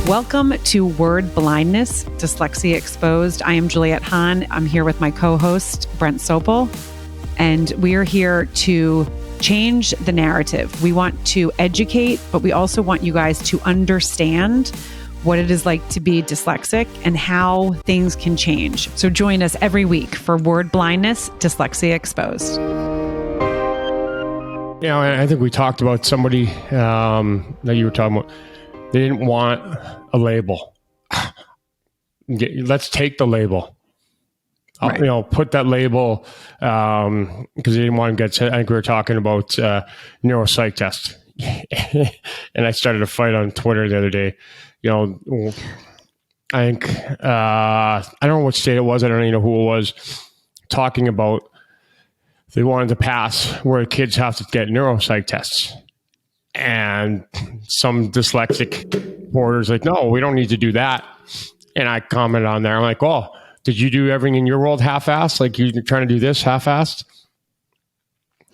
Welcome to Word Blindness, Dyslexia Exposed. I am Juliet Hahn. I'm here with my co-host, Brent Sopel, and we are here to change the narrative. We want to educate, but we also want you guys to understand what it is like to be dyslexic and how things can change. So join us every week for Word Blindness, Dyslexia Exposed. You know, I think we talked about somebody that you were talking about. They didn't want a label. Let's take the label. Right. Put that label because they didn't want to get. I think we were talking about neuropsych test, and I started a fight on Twitter the other day. I think I don't know what state it was. I don't even know who it was. Talking about they wanted to pass where kids have to get neuropsych tests. And some dyslexic reporters like, no, we don't need to do that. And I commented on there. I'm like, well, did you do everything in your world half-assed? Like you're trying to do this half-assed?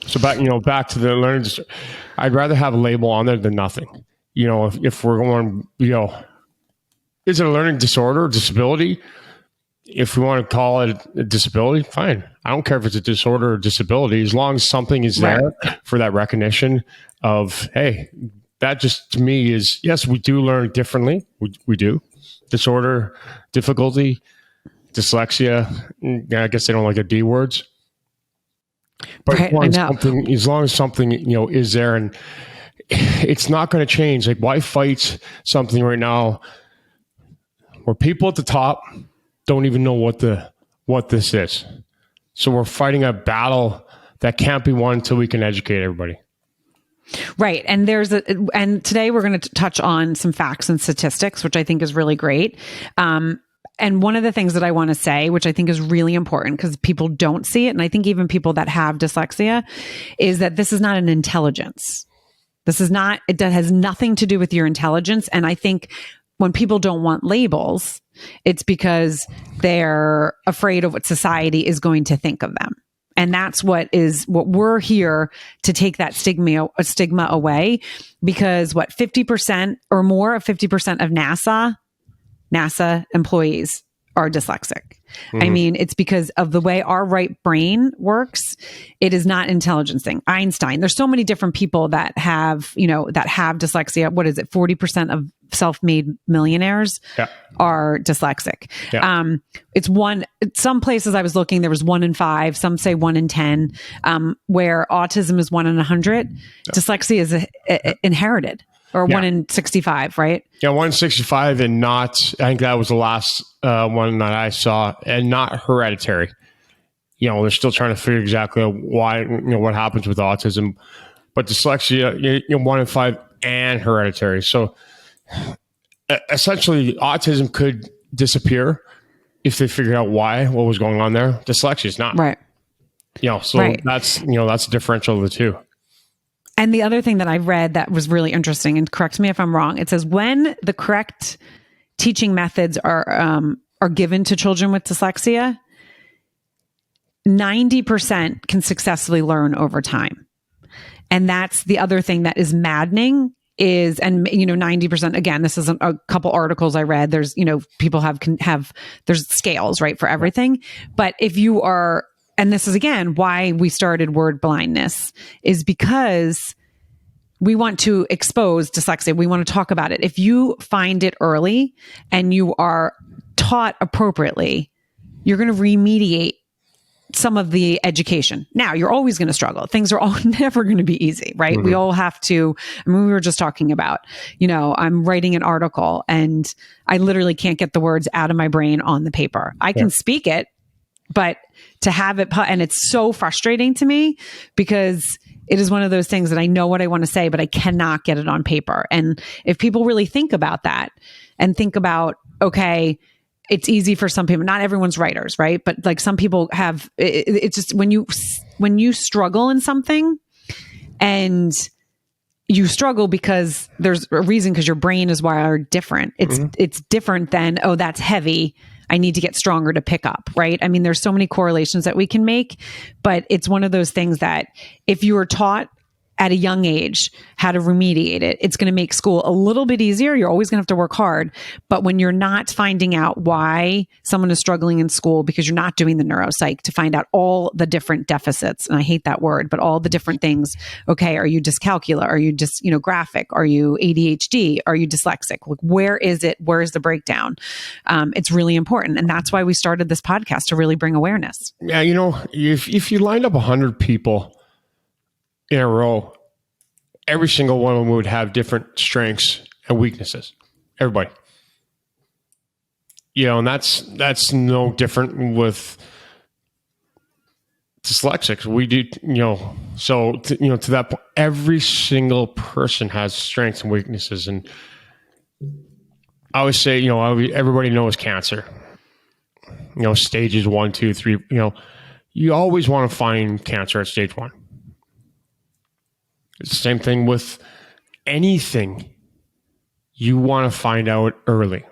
So back to the learning. I'd rather have a label on there than nothing. If we're going, is it a learning disorder or disability? If we want to call it a disability, fine. I don't care if it's a disorder or disability, as long as something is there for that recognition of, hey, that just to me is, yes, we do learn differently. We do. Disorder, difficulty, dyslexia. I guess they don't like the D words. But as long as something, is there, and it's not going to change. Like, why fight something right now where people at the top don't even know what this is? So we're fighting a battle that can't be won until we can educate everybody. Right. And and today we're going to touch on some facts and statistics, which I think is really great. And one of the things that I want to say, which I think is really important because people don't see it, and I think even people that have dyslexia, is that this is not an intelligence. It has nothing to do with your intelligence. And I think when people don't want labels, it's because they're afraid of what society is going to think of them. And that's what we're here to take that stigma away, because 50% or more of 50% of NASA employees are dyslexic. Mm-hmm. I mean, it's because of the way our right brain works. It is not intelligence thing. Einstein, there's so many different people that have dyslexia. What is it? 40% of self-made millionaires are dyslexic. Yeah. Some places I was looking, there was 1 in 5, some say 1 in 10, where autism is 1 in 100. Yeah. Dyslexia is inherited. Or 1 in 65, right? Yeah, 1 in 65, and not, I think that was the last one that I saw, and not hereditary. They're still trying to figure exactly why, what happens with autism. But dyslexia, 1 in 5 and hereditary. So essentially, autism could disappear if they figured out what was going on there. Dyslexia is not. Right. That's the differential of the two. And the other thing that I read that was really interesting, and correct me if I'm wrong, it says when the correct teaching methods are given to children with dyslexia, 90% can successfully learn over time. And that's the other thing that is maddening is, and 90%, again, this is a couple articles I read. There's, people there's scales, right, for everything. But if you are, and this is, again, why we started Word Blindness, is because we want to expose dyslexia. We want to talk about it. If you find it early and you are taught appropriately, you're going to remediate some of the education. Now, you're always going to struggle. Things are all never going to be easy, right? Mm-hmm. We all have to, we were just talking about, I'm writing an article and I literally can't get the words out of my brain on the paper. I can speak it, but to have it, and it's so frustrating to me because it is one of those things that I know what I want to say, but I cannot get it on paper. And if people really think about that and think about, okay, it's easy for some people, not everyone's writers, right? But like some people have, it's just when you struggle in something and you struggle because there's a reason, because your brain is wired different. It's different than, oh, that's heavy, I need to get stronger to pick up, right? I mean, there's so many correlations that we can make, but it's one of those things that if you are taught at a young age how to remediate it. It's going to make school a little bit easier. You're always going to have to work hard. But when you're not finding out why someone is struggling in school because you're not doing the neuropsych to find out all the different deficits, and I hate that word, but all the different things. Okay, are you dyscalculia? Are you just, graphic? Are you ADHD? Are you dyslexic? Like, where is it? Where is the breakdown? It's really important. And that's why we started this podcast, to really bring awareness. Yeah, if you lined up 100 people in a row, every single one of them would have different strengths and weaknesses. Everybody. And that's no different with dyslexics. We do, to that point, every single person has strengths and weaknesses. And I always say, everybody knows cancer. Stages 1, 2, 3, you always want to find cancer at stage 1. It's the same thing with anything. You want to find out early.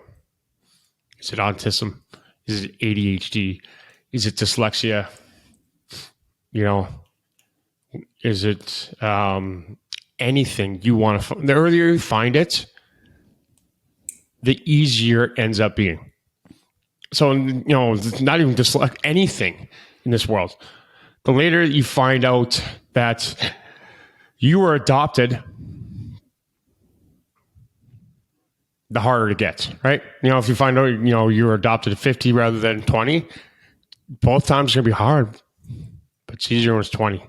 Is it autism? Is it ADHD? Is it dyslexia? Is it anything you want to find? The earlier you find it, the easier it ends up being. So, it's not even dyslexia, anything in this world. The later you find out that you were adopted, the harder it gets, right? If you find out, you were adopted at 50 rather than 20, both times it's going to be hard, but it's easier when it's 20.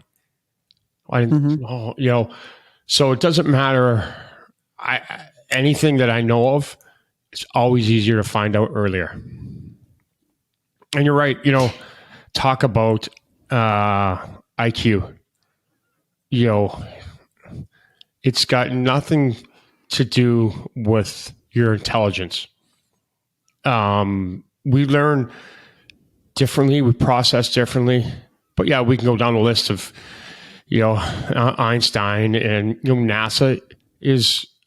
So it doesn't matter. Anything that I know of, it's always easier to find out earlier. And you're right, talk about IQ. It's got nothing to do with your intelligence. We learn differently, we process differently. But yeah, we can go down the list of, Einstein and NASA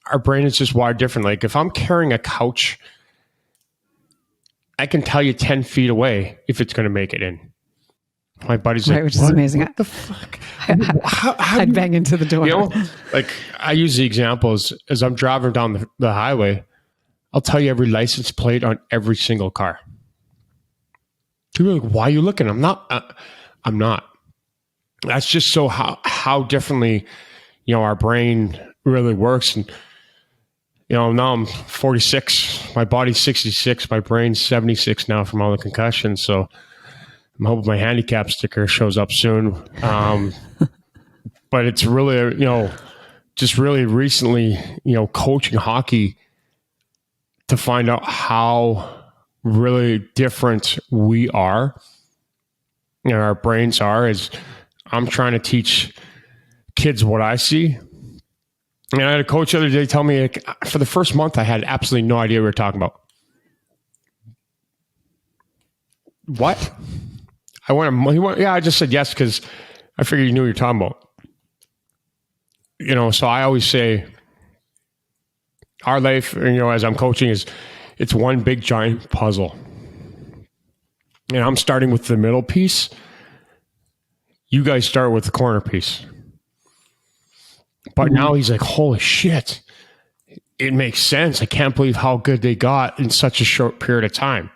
our brain is just wired differently. Like if I'm carrying a couch, I can tell you 10 feet away if it's going to make it in. My buddy's like, which is amazing. What the fuck? I'd bang into the door. Like I use the example as I'm driving down the highway, I'll tell you every license plate on every single car. People are like, why are you looking? I'm not. That's just so how differently, our brain really works. And, now I'm 46, my body's 66, my brain's 76 now from all the concussions. So I'm hoping my handicap sticker shows up soon. But it's really, just really recently, coaching hockey to find out how really different we are and our brains are, as I'm trying to teach kids what I see. And I had a coach the other day tell me, like, for the first month, I had absolutely no idea what we were talking about. What? I just said yes because I figured you knew what you're talking about. So I always say our life, as I'm coaching, it's one big giant puzzle. And I'm starting with the middle piece. You guys start with the corner piece. But now he's like, holy shit, it makes sense. I can't believe how good they got in such a short period of time.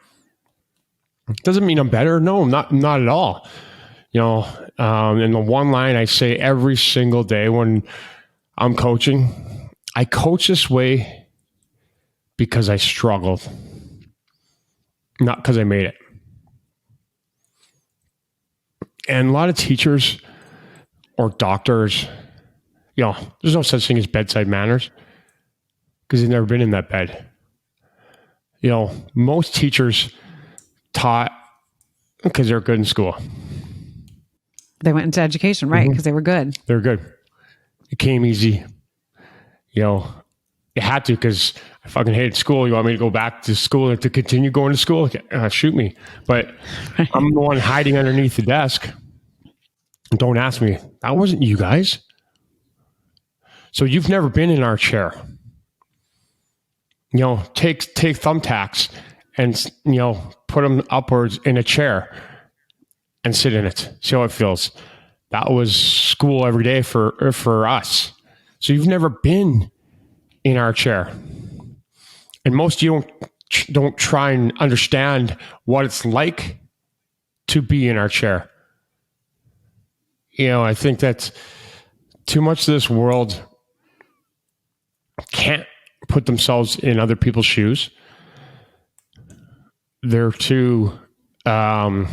Doesn't mean I'm better. No, not at all. And the one line I say every single day when I'm coaching, I coach this way because I struggled, not because I made it. And a lot of teachers or doctors, there's no such thing as bedside manners because they've never been in that bed. Most teachers taught because they're good in school. They went into education, right? Because they were good. They were good. It came easy. You had to because I fucking hated school. You want me to go back to school and to continue going to school? Shoot me. But I'm the one hiding underneath the desk. Don't ask me. That wasn't you guys. So you've never been in our chair. Take thumbtacks and, put them upwards in a chair and sit in it. See how it feels. That was school every day for us. So you've never been in our chair. And most of you don't try and understand what it's like to be in our chair. I think that too much of this world can't put themselves in other people's shoes. They're too, as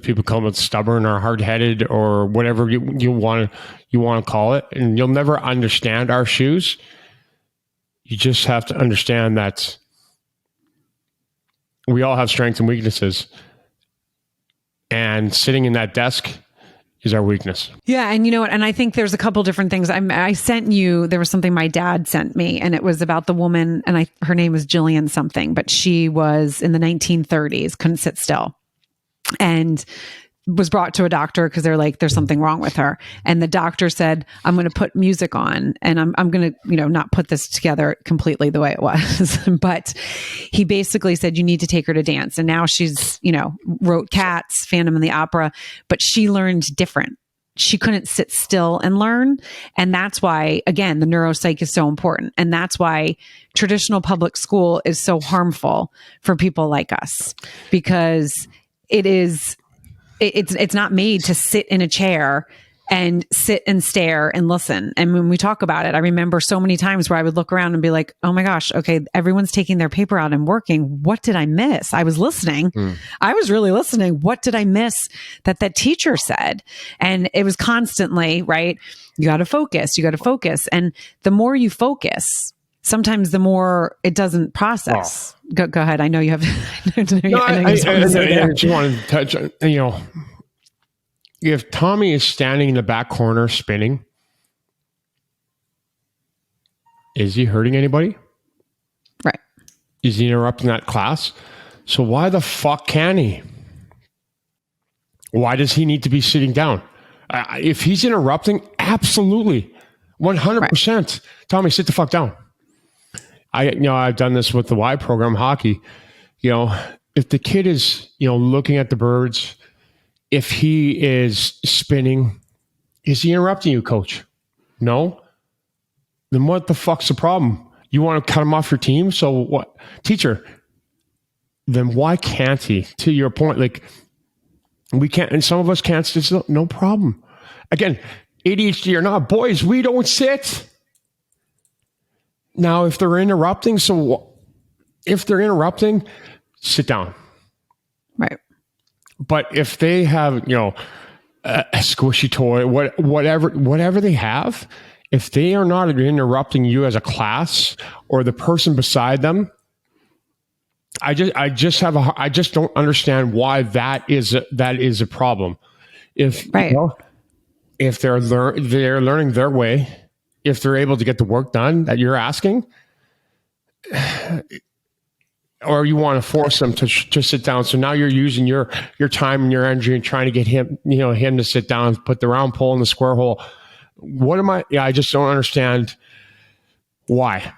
people call it, stubborn or hard-headed or whatever you want to call it, and you'll never understand our shoes. You just have to understand that we all have strengths and weaknesses, and sitting in that desk is our weakness. Yeah. And you know what? And I think there's a couple different things. I sent you, there was something my dad sent me, and it was about the woman, and her name was Juliet something, but she was in the 1930s, couldn't sit still, and was brought to a doctor because they're like, there's something wrong with her. And the doctor said, I'm going to put music on, and I'm going to, not put this together completely the way it was. But he basically said, you need to take her to dance. And now she's, wrote Cats, Phantom of the Opera, but she learned different. She couldn't sit still and learn. And that's why, again, the neuropsych is so important. And that's why traditional public school is so harmful for people like us, because it's not made to sit in a chair and sit and stare and listen. And when we talk about it, I remember so many times where I would look around and be like, oh my gosh, okay, everyone's taking their paper out and working. What did I miss? I was listening. I was really listening. What did I miss that teacher said? And it was constantly, right? You got to focus. And the more you focus, sometimes the more it doesn't process. Go ahead. I know you have. I just wanted to touch on, if Tommy is standing in the back corner spinning, is he hurting anybody? Right. Is he interrupting that class? So why the fuck can he? Why does he need to be sitting down? If he's interrupting, absolutely, 100%. Right. Tommy, sit the fuck down. I've done this with the Y program hockey. If the kid is, looking at the birds, if he is spinning, is he interrupting you, coach? No? Then what the fuck's the problem? You want to cut him off your team? So what? Teacher, then why can't he? To your point, like, we can't, and some of us can't sit, no problem. Again, ADHD or not, boys, we don't sit. Now, if they're interrupting, sit down. Right. But if they have, a squishy toy, whatever they have, if they are not interrupting you as a class or the person beside them, I just don't understand why that is a problem. If right. If they're learning their way, if they're able to get the work done that you're asking, or you want to force them to sit down. So now you're using your time and your energy and trying to get him to sit down, put the round pole in the square hole. I just don't understand why.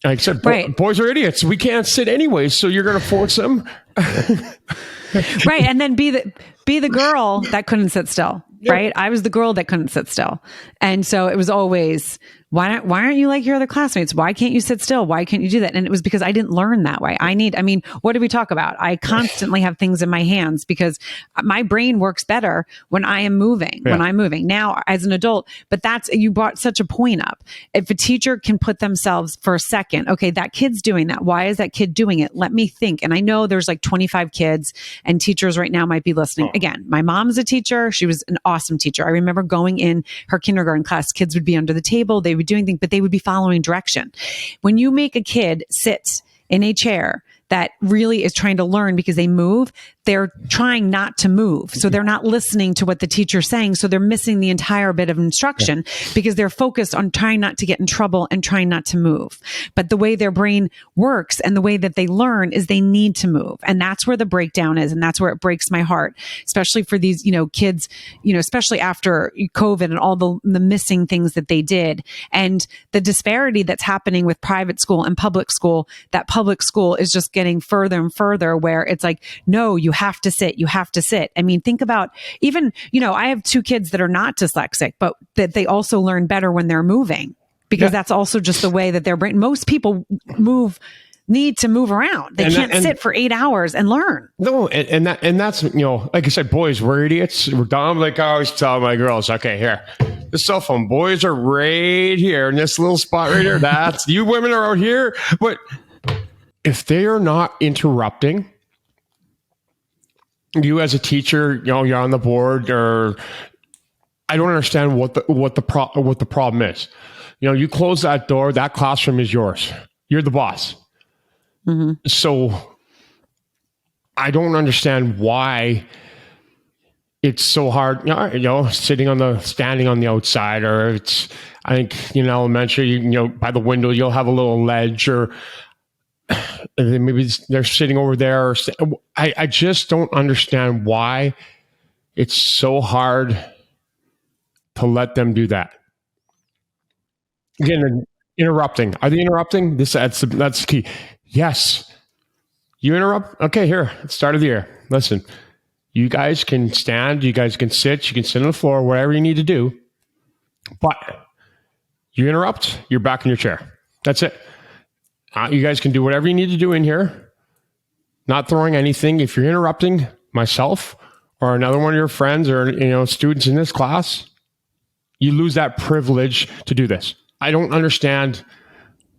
Like I said, right. Boys are idiots. We can't sit anyways, so you're going to force them. Right. And then be the girl that couldn't sit still. Yep. Right. I was the girl that couldn't sit still. And so it was always, why aren't you like your other classmates? Why can't you sit still? Why can't you do that? And it was because I didn't learn that way. What did we talk about? I constantly have things in my hands because my brain works better when I am moving, when I'm moving now as an adult. But you brought such a point up. If a teacher can put themselves for a second, okay, that kid's doing that. Why is that kid doing it? Let me think. And I know there's like 25 kids and teachers right now might be listening. Again, my mom's a teacher. She was an awesome teacher. I remember going in her kindergarten class, kids would be under the table. They would be doing things, but they would be following direction. When you make a kid sit in a chair that really is trying to learn because they move, they're trying not to move. So they're not listening to what the teacher's saying. So they're missing the entire bit of instruction because they're focused on trying not to get in trouble and trying not to move. But the way their brain works and the way that they learn is they need to move. And that's where the breakdown is. And that's where it breaks my heart, especially for these, kids, especially after COVID and all the missing things that they did. And the disparity that's happening with private school and public school, that public school is just getting further and further where it's like, no, you have to sit, you have to sit. I mean, think about even, I have 2 kids that are not dyslexic, but that they also learn better when they're moving, because that's also just the way that their brain, most people need to move around. They can't sit for 8 hours and learn. No, and that's, like I said, boys, we're idiots. We're dumb. Like I always tell my girls, okay, here, the cell phone, boys are right here in this little spot right here. That's you women are out here. But if they are not interrupting you as a teacher, you're on the board, or I don't understand what the problem is. You close that door, that classroom is yours. You're the boss. Mm-hmm. So I don't understand why it's so hard, standing on the outside, or I think, elementary, by the window, you'll have a little ledge, or maybe they're sitting over there. I just don't understand why it's so hard to let them do that. Again, interrupting. Are they interrupting? That's the key. Yes. You interrupt? Okay, here, start of the year. Listen, you guys can stand, you guys can sit, you can sit on the floor, whatever you need to do. But you interrupt, you're back in your chair. That's it. You guys can do whatever you need to do in here. Not throwing anything. If you're interrupting myself or another one of your friends or students in this class, you lose that privilege to do this. I don't understand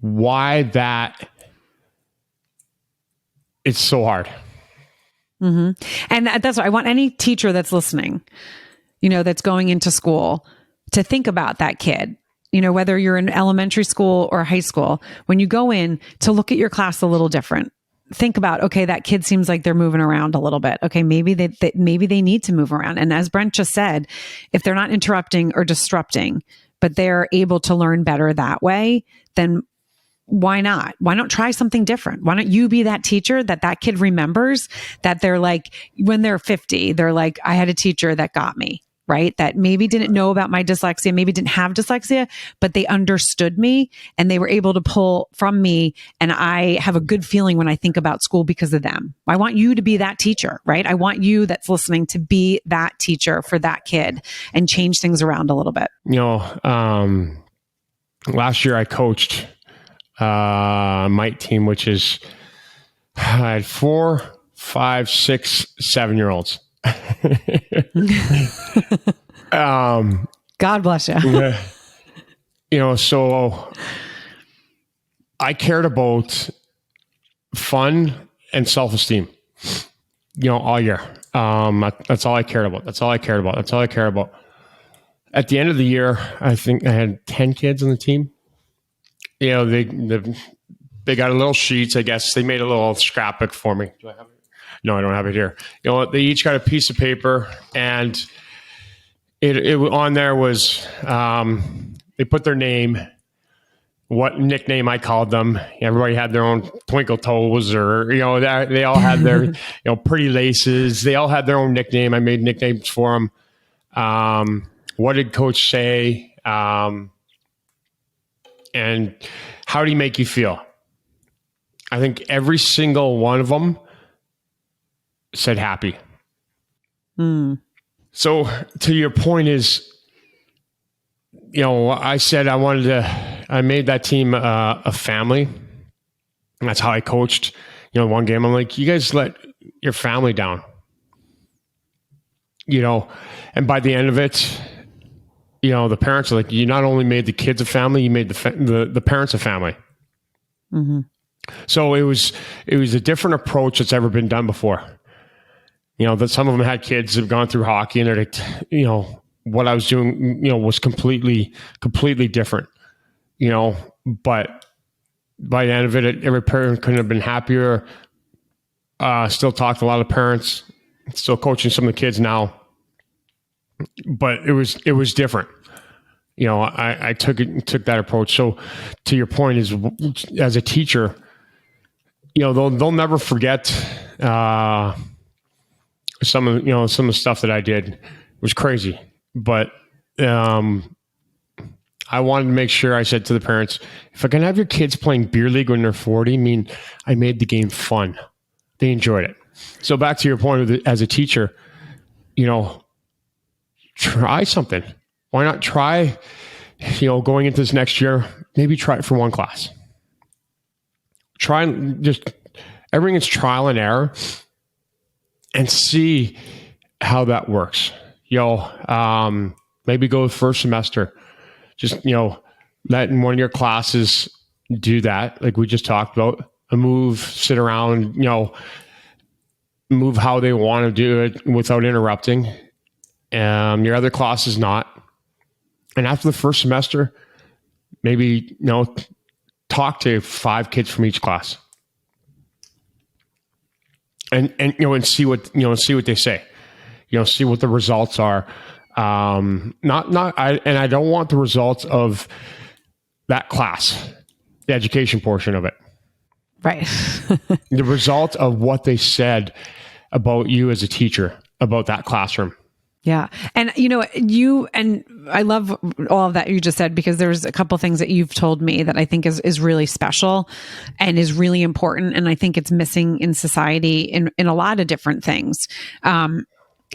why that it's so hard. Mm-hmm. And that's what I want any teacher that's listening, that's going into school, to think about that kid, whether you're in elementary school or high school, when you go in, to look at your class a little different. Think about, okay, that kid seems like they're moving around a little bit. Okay, maybe they need to move around. And as Brent just said, if they're not interrupting or disrupting, but they're able to learn better that way, then why not? Why not try something different? Why don't you be that teacher that kid remembers, that they're like, when they're 50, they're like, I had a teacher that got me, right? That maybe didn't know about my dyslexia, maybe didn't have dyslexia, but they understood me and they were able to pull from me. And I have a good feeling when I think about school because of them. I want you to be that teacher, right? I want you that's listening to be that teacher for that kid and change things around a little bit. Last year I coached Mite team, which is, I had 4, 5, 6, 7-year-olds. God bless you. So I cared about fun and self-esteem, all year. That's all I cared about. That's all I cared about. At the end of the year, I think I had 10 kids on the team. They got a little sheets, I guess. They made a little scrapbook for me. Do I have it? No, I don't have it here. They each got a piece of paper, and it on there was, they put their name, what nickname I called them. Everybody had their own twinkle toes, or, they all had their, pretty laces. They all had their own nickname. I made nicknames for them. What did coach say? And how do you make you feel? I think every single one of them said happy. So to your point is, I said I made that team a family. And that's how I coached. One game, I'm like, you guys let your family down. And by the end of it, the parents are like, you not only made the kids a family, you made the parents a family. Mm-hmm. So it was a different approach that's ever been done before. That some of them had kids that have gone through hockey, and they're like, what I was doing, was completely different. But by the end of it, every parent couldn't have been happier. Still talk to a lot of parents, still coaching some of the kids now. But it was different. I took that approach. So to your point is, as a teacher, they'll never forget some of the stuff that I did. It was crazy, but I wanted to make sure, I said to the parents, if I can have your kids playing beer league when they're 40, I made the game fun. They enjoyed it. So back to your point as a teacher, try something. Why not try, going into this next year, maybe try it for one class. Try and just, everything is trial and error, and see how that works. Maybe go the first semester, just, letting one of your classes do that, like we just talked about, sit around, move how they want to do it without interrupting. Your other class is not. And after the first semester, maybe, talk to 5 kids from each class. And see what they say. See what the results are. I don't want the results of that class, the education portion of it. Right. The result of what they said about you as a teacher, about that classroom. Yeah. And, and I love all of that you just said, because there's a couple things that you've told me that I think is really special and is really important. And I think it's missing in society in a lot of different things,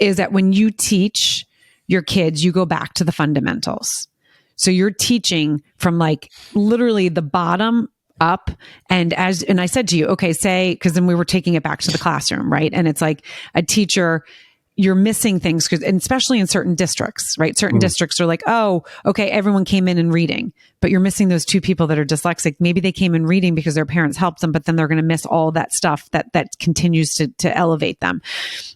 is that when you teach your kids, you go back to the fundamentals. So you're teaching from like literally the bottom up. And I said to you, okay, because then we were taking it back to the classroom, right? And it's like a teacher, you're missing things, and especially in certain districts, right? Certain districts are like, oh, okay, everyone came in reading, but you're missing those 2 people that are dyslexic. Maybe they came in reading because their parents helped them, but then they're going to miss all that stuff that continues to elevate them.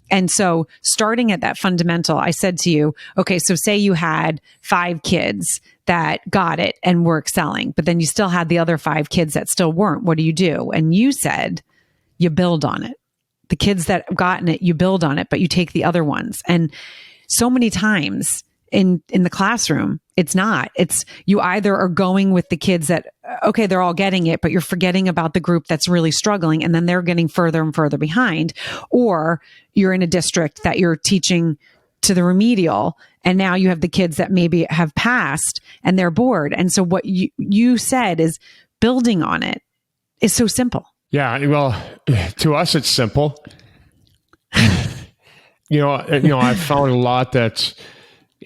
And so starting at that fundamental, I said to you, okay, so say you had 5 kids that got it and were excelling, but then you still had the other 5 kids that still weren't. What do you do? And you said, you build on it. The kids that have gotten it, you build on it, but you take the other ones. And so many times in the classroom, it's you either are going with the kids that, okay, they're all getting it, but you're forgetting about the group that's really struggling, and then they're getting further and further behind. Or you're in a district that you're teaching to the remedial, and now you have the kids that maybe have passed and they're bored. And so what you said is building on it is so simple. Yeah, well, to us, it's simple. I've found a lot that,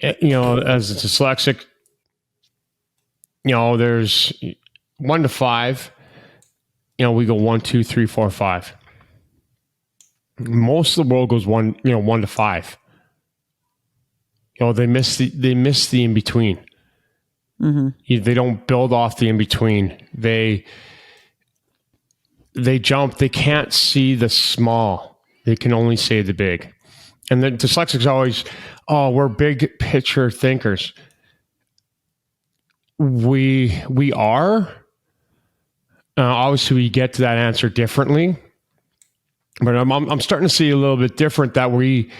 as a dyslexic, there's 1 to 5. We go 1, 2, 3, 4, 5. Most of the world goes 1 to 5. They miss the in between. Mm-hmm. They don't build off the in between. They jump. They can't see the small. They can only see the big. And the dyslexics always, we're big picture thinkers. We are. Obviously, we get to that answer differently. But I'm starting to see a little bit different, that we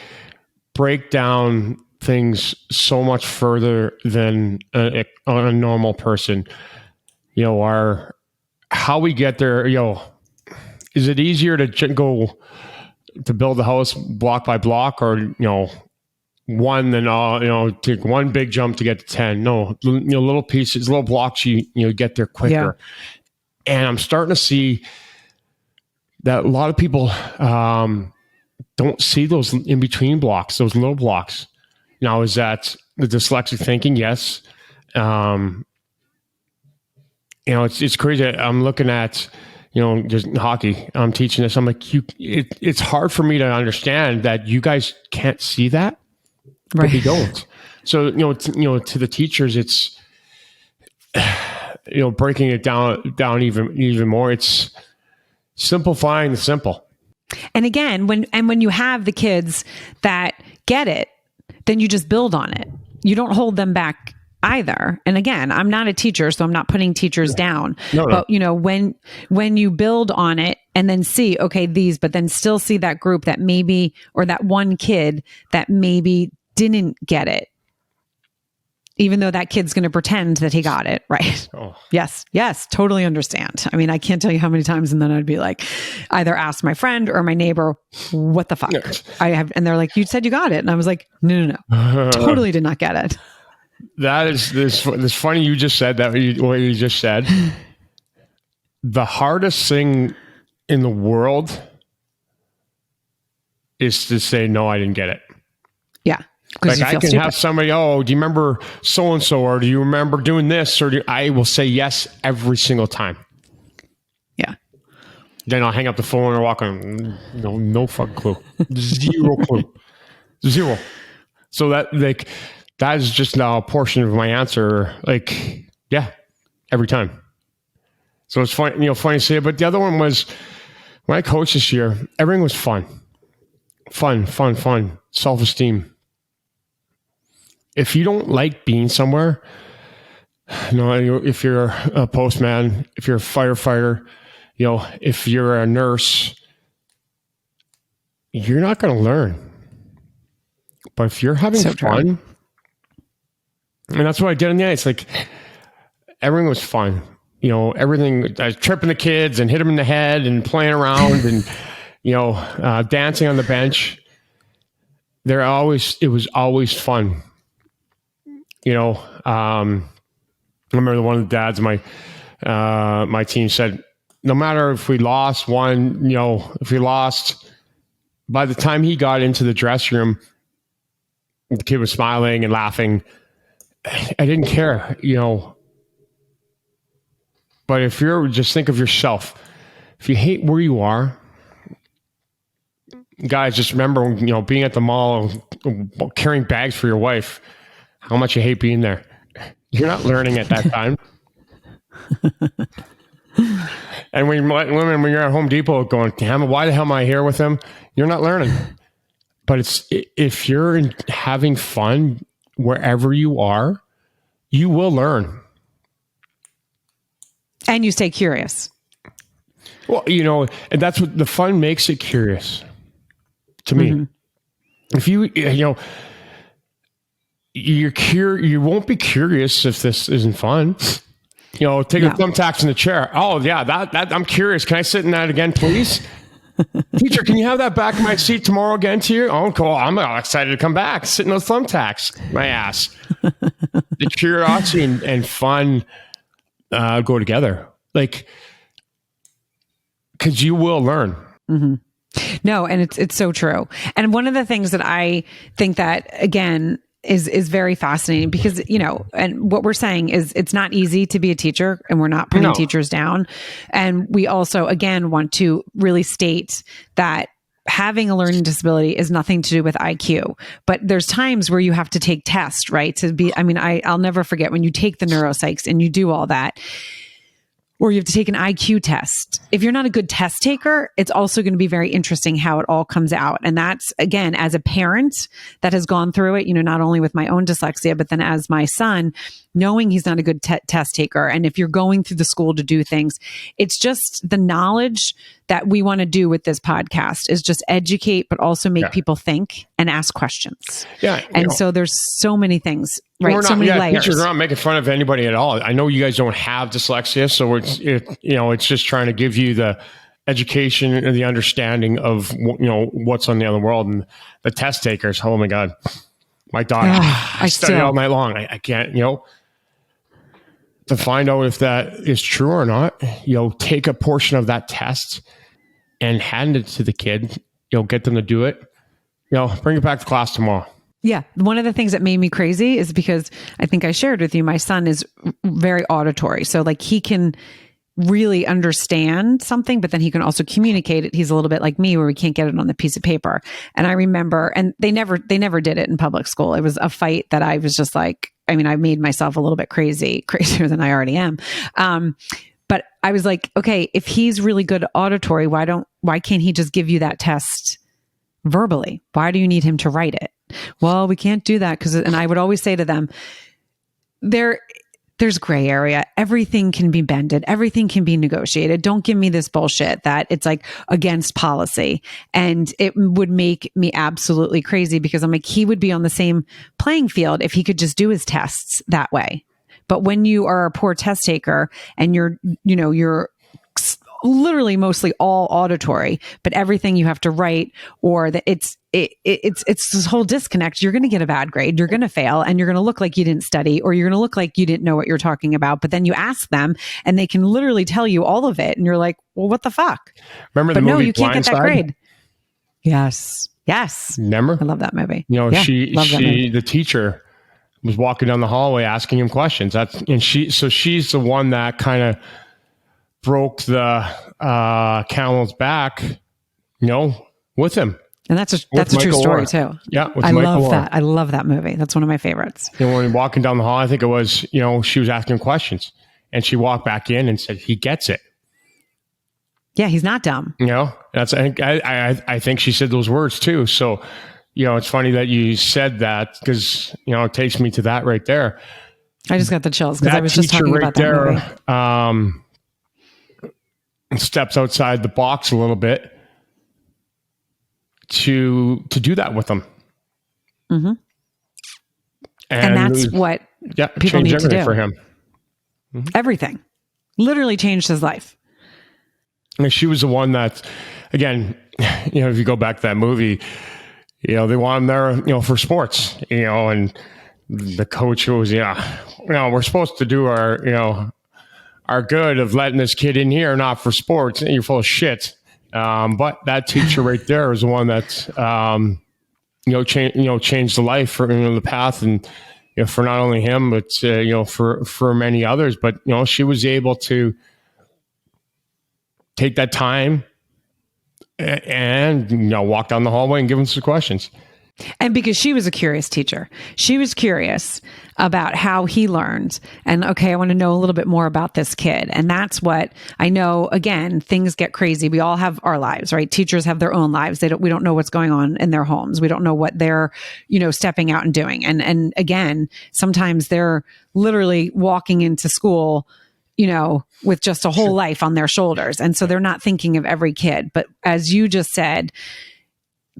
break down things so much further than a normal person. How we get there, is it easier to go to build a house block by block, or one then take one big jump to get to 10? No, little pieces, little blocks, you get there quicker. Yeah. And I'm starting to see that a lot of people don't see those in between blocks, those little blocks. Now, is that the dyslexic thinking? Yes. It's crazy. I'm looking at just hockey. I'm teaching this. I'm like, it's hard for me to understand that you guys can't see that, right? But we don't. So, to the teachers, it's, breaking it down even more. It's simplifying the simple. And again, when you have the kids that get it, then you just build on it. You don't hold them back either. And again, I'm not a teacher, so I'm not putting teachers down. No. But when you build on it and then see, okay, but then still see that group that maybe, or that one kid that maybe didn't get it, even though that kid's going to pretend that he got it, right? Oh. Yes, totally understand. I mean, I can't tell you how many times, and then I'd be like, either ask my friend or my neighbor, what the fuck? And they're like, you said you got it. And I was like, no, totally did not get it. That is this funny you just said that, what you just said. The hardest thing in the world is to say, no, I didn't get it. Yeah. Like I can have somebody, oh, do you remember so-and-so, or do you remember doing this? Or I will say yes every single time. Yeah. Then I'll hang up the phone or walk on. No fucking clue. Zero clue. Zero. So that is just now a portion of my answer. Like, yeah, every time. So it's funny, funny to say it. But the other one was when I coached this year, everything was fun. Fun. Self-esteem. If you don't like being somewhere, if you're a postman, if you're a firefighter, if you're a nurse, you're not going to learn. But if you're having fun, and that's what I did in the end. It's like everything was fun. Everything. I was tripping the kids and hit them in the head and playing around and dancing on the bench. It was always fun. I remember one of the dads of my team said, no matter if we lost if we lost, by the time he got into the dressing room, the kid was smiling and laughing. I didn't care, But if you're just think of yourself, if you hate where you are, guys, just remember, being at the mall, carrying bags for your wife, how much you hate being there. You're not learning at that time. And when you're at Home Depot going, damn, why the hell am I here with him? You're not learning. But if you're having fun wherever you are, you will learn. And you stay curious. Well, and that's what the fun makes it curious to me. Mm-hmm. If you won't be curious if this isn't fun. Take a thumbtacks in the chair. Oh yeah, that I'm curious. Can I sit in that again, please? Teacher, can you have that back in my seat tomorrow again to you? Oh, cool. I'm excited to come back. Sit in those thumbtacks. My ass. The curiosity and fun go together. Like, because you will learn. Mm-hmm. No, and it's so true. And one of the things that I think that, again, is very fascinating because, and what we're saying is it's not easy to be a teacher, and we're not putting teachers down. And we also, again, want to really state that having a learning disability is nothing to do with IQ, but there's times where you have to take tests, right? I'll never forget when you take the neuropsychs and you do all that, or you have to take an IQ test. If you're not a good test taker, it's also going to be very interesting how it all comes out. And that's, again, as a parent that has gone through it, not only with my own dyslexia, but then as my son, knowing he's not a good test taker. And if you're going through the school to do things, it's just the knowledge that we want to do with this podcast is just educate, but also make people think and ask questions. Yeah. And so there's so many things, right? So many layers. Teachers are not making fun of anybody at all. I know you guys don't have dyslexia, so it's just trying to give you the education and the understanding of what's on the other world. And the test takers, oh my God, my daughter, I study all night long. I can't, to find out if that is true or not, take a portion of that test and hand it to the kid, get them to do it, bring it back to class tomorrow. Yeah. One of the things that made me crazy is because I think I shared with you, my son is very auditory. So like he can really understand something, but then he can also communicate it. He's a little bit like me where we can't get it on the piece of paper. And I remember, and they never did it in public school. It was a fight that I was just like, I made myself a little bit crazier than I already am. But I was like, okay, if he's really good auditory, why can't he just give you that test verbally? Why do you need him to write it? Well, we can't do that and I would always say to them, there's gray area. Everything can be bended. Everything can be negotiated. Don't give me this bullshit that it's like against policy. And it would make me absolutely crazy because I'm like, he would be on the same playing field if he could just do his tests that way. But when you are a poor test taker and you're literally mostly all auditory, but everything you have to write, or that it's this whole disconnect. You're going to get a bad grade. You're going to fail, and you're going to look like you didn't study, or you're going to look like you didn't know what you're talking about. But then you ask them, and they can literally tell you all of it, and you're like, "Well, what the fuck?" Remember the movie you can't get that grade. Yes. Yes. Remember? I love that movie. You know, Yeah, love that movie. the teacher was walking down the hallway asking him questions. She's the one that kind of broke the camel's back, you know, with him. And that's a true story too. Yeah. I love that. I love that movie. That's one of my favorites. You know, when walking down the hall, I think it was, you know, she was asking questions and she walked back in and said, he gets it. Yeah. He's not dumb. You know, I think she said those words too. So, you know, it's funny that you said that because, you know, it takes me to that right there. I just got the chills because I was just talking about that movie. Steps outside the box a little bit to do that with them. Mm-hmm. And that's what people need to do for him. Mm-hmm. Everything. Literally changed his life. I mean, she was the one that, again, you know, if you go back to that movie, you know, they want him there, you know, for sports, you know, and the coach was, you know, we're supposed to do our, you know, our good of letting this kid in here, not for sports. You're full of shit. But that teacher right there is the one that's, changed the life for, you know, the path and, you know, for not only him, but, you know, for many others. But, you know, she was able to take that time and, you know, walk down the hallway and give him some questions. And because she was a curious teacher, she was curious about how he learned. And okay, I want to know a little bit more about this kid. And that's what I know. Again, things get crazy. We all have our lives, right? Teachers have their own lives. We don't know what's going on in their homes. We don't know what they're, you know, stepping out and doing. And again, sometimes they're literally walking into school, you know, with just a whole life on their shoulders. And so they're not thinking of every kid. But as you just said,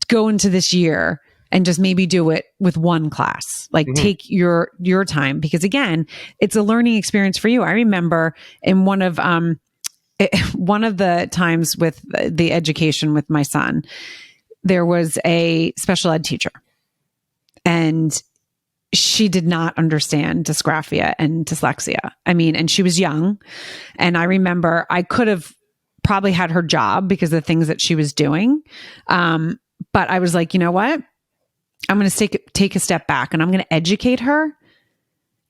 go into this year and just maybe do it with one class, like take your time, because again, it's a learning experience for you. I remember in one of the times with the education with my son, there was a special ed teacher and she did not understand dysgraphia and dyslexia. I mean, and she was young. And I remember I could have probably had her job because of the things that she was doing. But I was like, you know what? I'm going to take a step back and I'm going to educate her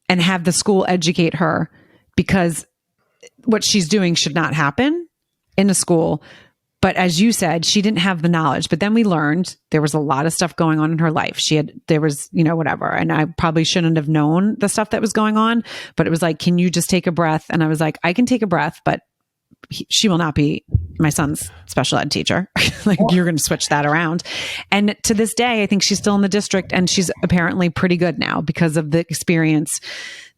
and have the school educate her, because what she's doing should not happen in a school. But as you said, she didn't have the knowledge. But then we learned there was a lot of stuff going on in her life. There was, you know, whatever. And I probably shouldn't have known the stuff that was going on, but it was like, can you just take a breath? And I was like, I can take a breath, but she will not be my son's special ed teacher. Like, you're going to switch that around. And to this day, I think she's still in the district and she's apparently pretty good now because of the experience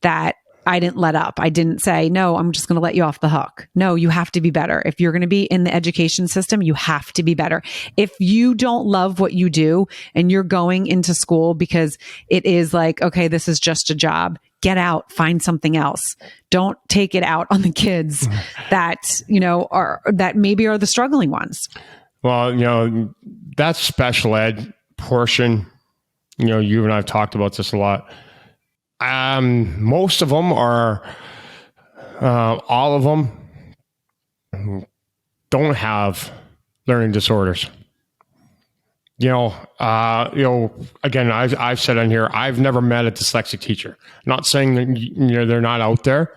that I didn't let up. I didn't say, no, I'm just going to let you off the hook. No, you have to be better. If you're going to be in the education system, you have to be better. If you don't love what you do and you're going into school because it is like, okay, this is just a job, get out, find something else. Don't take it out on the kids that, you know, that maybe are the struggling ones. Well, you know, that special ed portion, you know, you and I have talked about this a lot. Most of them are, all of them don't have learning disorders. Again, I've said on here, I've never met a dyslexic teacher. I'm not saying that, you know, they're not out there.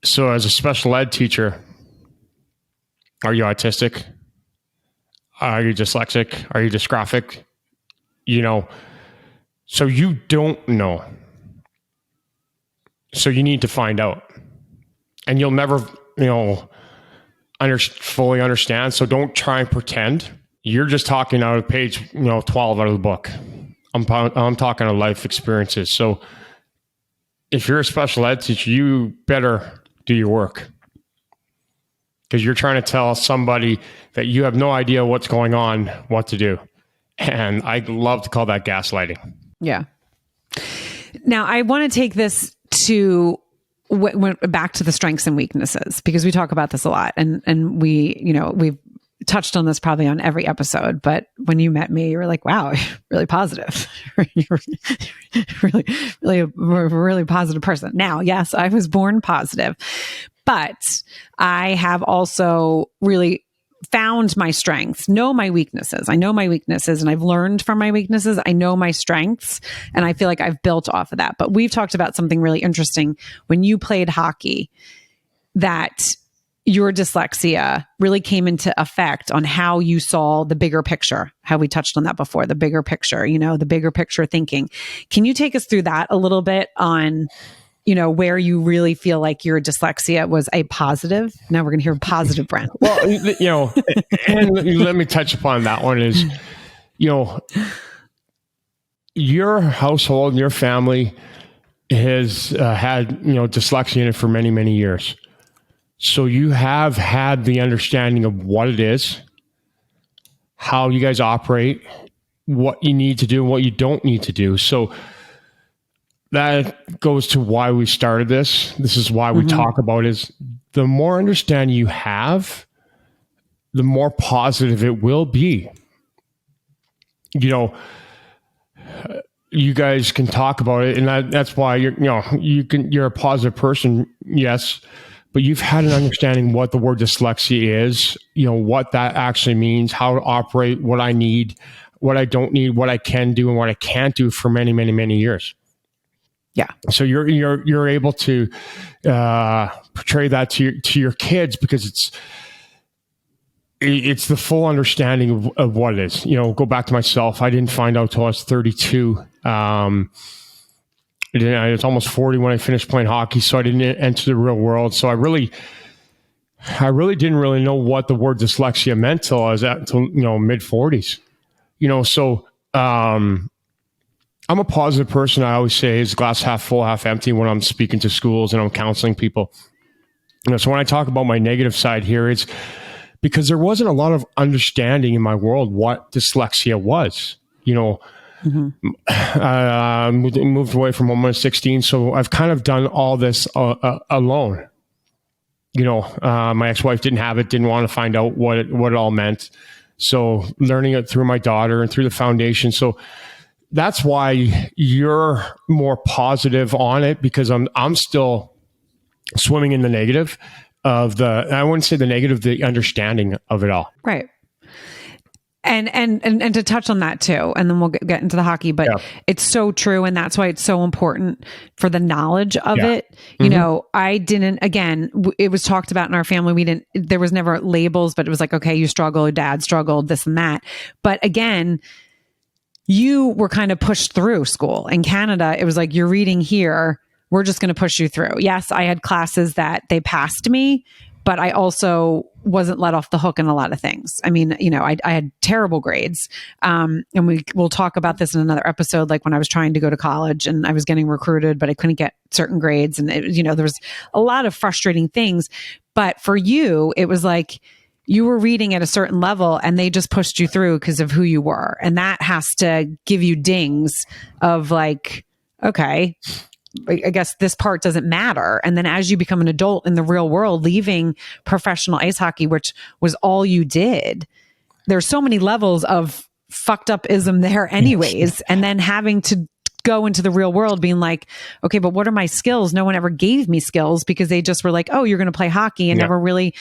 So as a special ed teacher, are you autistic? Are you dyslexic? Are you dysgraphic? You know, so you don't know. So you need to find out. And you'll never, you know, fully understand. So don't try and pretend. You're just talking out of page, you know, 12 out of the book. I'm talking of life experiences. So if you're a special ed teacher, you better do your work, because you're trying to tell somebody that you have no idea what's going on, what to do. And I love to call that gaslighting. Yeah. Now, I want to take this to back to the strengths and weaknesses, because we talk about this a lot, and we, you know, we've touched on this probably on every episode, but when you met me, you were like, wow, really positive. You're really positive person. Now, yes, I was born positive, but I have also really found my strengths, know my weaknesses. I know my weaknesses and I've learned from my weaknesses. I know my strengths and I feel like I've built off of that. But we've talked about something really interesting when you played hockey, that your dyslexia really came into effect on how you saw the bigger picture, how we touched on that before, the bigger picture, the bigger picture thinking. Can you take us through that a little bit on, where you really feel like your dyslexia was a positive? Now we're going to hear positive, Brent. Well, and let me touch upon that one is, your household, your family has had, dyslexia in it for many, many years. So you have had the understanding of what it is, how you guys operate, what you need to do, and what you don't need to do. So that goes to why we started this. This is why we talk about is the more understanding you have, the more positive it will be. You guys can talk about it, and that's why you're a positive person, yes, but you've had an understanding what the word dyslexia is, what that actually means, how to operate, what I need, what I don't need, what I can do, and what I can't do for many, many, many years. Yeah. So you're able to portray that to your kids because it's the full understanding of what it is. Go back to myself. I didn't find out till I was 32. It's almost 40 when I finished playing hockey, so I didn't enter the real world. So I really didn't really know what the word dyslexia meant till I was till mid 40s. So I'm a positive person. I always say is glass half full, half empty when I'm speaking to schools and I'm counseling people. So when I talk about my negative side here, it's because there wasn't a lot of understanding in my world what dyslexia was. Moved away from home when I was 16, so I've kind of done all this alone. My ex-wife didn't have it, didn't want to find out what it all meant. So learning it through my daughter and through the foundation. So that's why you're more positive on it, because I'm still swimming in the negative of I wouldn't say the negative, the understanding of it all. Right. And to touch on that too, and then we'll get into the hockey, but it's so true. And that's why it's so important for the knowledge of it. I didn't, again, it was talked about in our family. There was never labels, but it was like, okay, you struggled, dad struggled, this and that. But again, you were kind of pushed through school. In Canada, it was like, you're reading here, we're just going to push you through. Yes, I had classes that they passed me, but I also wasn't let off the hook in a lot of things. I mean, I had terrible grades. And we'll talk about this in another episode, like when I was trying to go to college and I was getting recruited, but I couldn't get certain grades. And there was a lot of frustrating things. But for you, it was like, you were reading at a certain level and they just pushed you through because of who you were. And that has to give you dings of like, okay, I guess this part doesn't matter. And then as you become an adult in the real world, leaving professional ice hockey, which was all you did, there's so many levels of fucked up ism there anyways. And then having to go into the real world being like, okay, but what are my skills? No one ever gave me skills because they just were like, oh, you're going to play hockey, and never really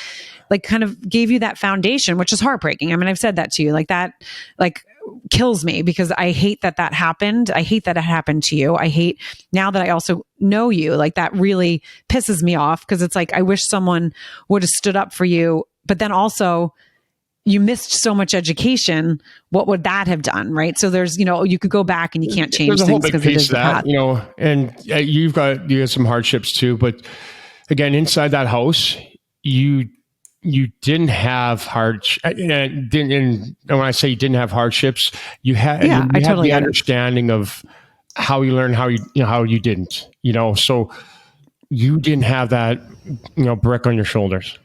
like kind of gave you that foundation, which is heartbreaking. I mean, I've said that to you, like that, like kills me because I hate that happened. I hate that it happened to you. I hate now that I also know you, like that really pisses me off because it's like, I wish someone would have stood up for you, but then also you missed so much education. What would that have done? Right. So there's, you could go back and you can't change things because it is the path. And you got some hardships too, but again, inside that house, you didn't have and when I say you didn't have hardships, you had, you had the understanding of how you learned, how you didn't, so you didn't have that, brick on your shoulders,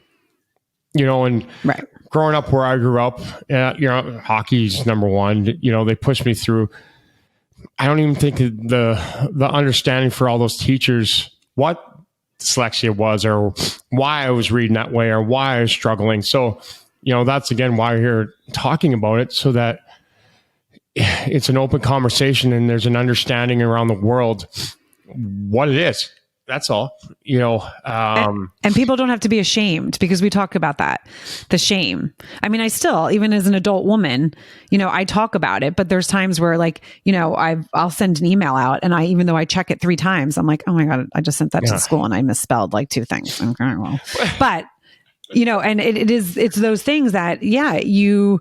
and right. Growing up where I grew up, hockey's number one. They pushed me through. I don't even think the understanding for all those teachers what dyslexia was, or why I was reading that way, or why I was struggling. So, that's again why we're here talking about it, so that it's an open conversation and there's an understanding around the world what it is. That's all, you know. And people don't have to be ashamed, because we talk about that, the shame. I mean, I still, even as an adult woman, you know, I talk about it, but there's times where, like, you know, I'll send an email out, and even though I check it 3 times, I'm like, oh my God, I just sent that to the school and I misspelled like 2 things. Okay, well, but you know, and it's those things that, yeah, you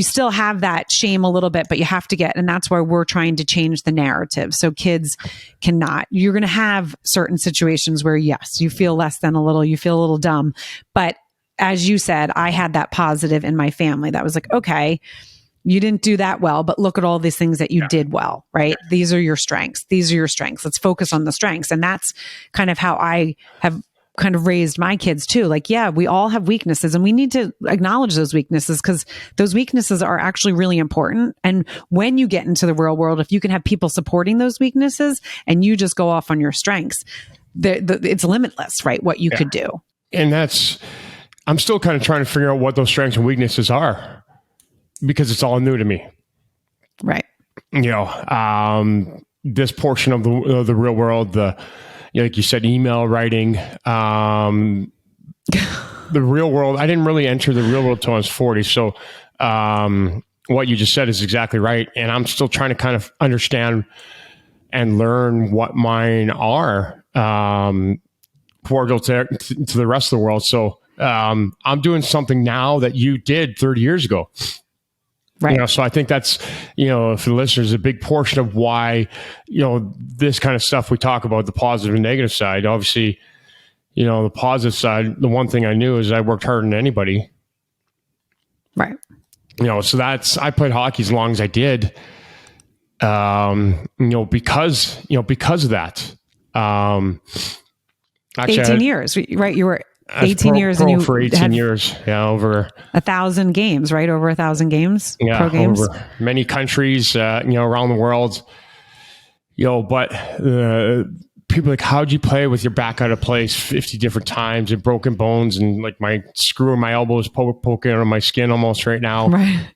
still have that shame a little bit, but you have to and that's why we're trying to change the narrative. So kids you're going to have certain situations where, yes, you feel less than a little, you feel a little dumb. But as you said, I had that positive in my family that was like, okay, you didn't do that well, but look at all these things that you did well, right? These are your strengths. These are your strengths. Let's focus on the strengths. And that's kind of how I have kind of raised my kids too. Like, yeah, we all have weaknesses, and we need to acknowledge those weaknesses, because those weaknesses are actually really important. And when you get into the real world, if you can have people supporting those weaknesses and you just go off on your strengths, it's limitless, right? What you could do. And I'm still kind of trying to figure out what those strengths and weaknesses are, because it's all new to me. Right. You know, this portion of the real world, like you said, email writing, the real world. I didn't really enter the real world till I was 40. So what you just said is exactly right. And I'm still trying to kind of understand and learn what mine are portal to the rest of the world. So I'm doing something now that you did 30 years ago. Right. You know, so I think that's, you know, for the listeners, a big portion of why, you know, this kind of stuff we talk about, the positive and negative side. Obviously, you know, the positive side, the one thing I knew is I worked harder than anybody. Right. You know, so I played hockey as long as I did, you know, because of that. Actually, 18 years, right? You were 18 years pro and you for 18 years. Yeah. Over 1,000 games, right? Over 1,000 games, pro games. Over many countries, you know, around the world, you know, but people are like, how'd you play with your back out of place 50 different times and broken bones, and like my screw in my elbow is poking out of my skin almost right now. Right.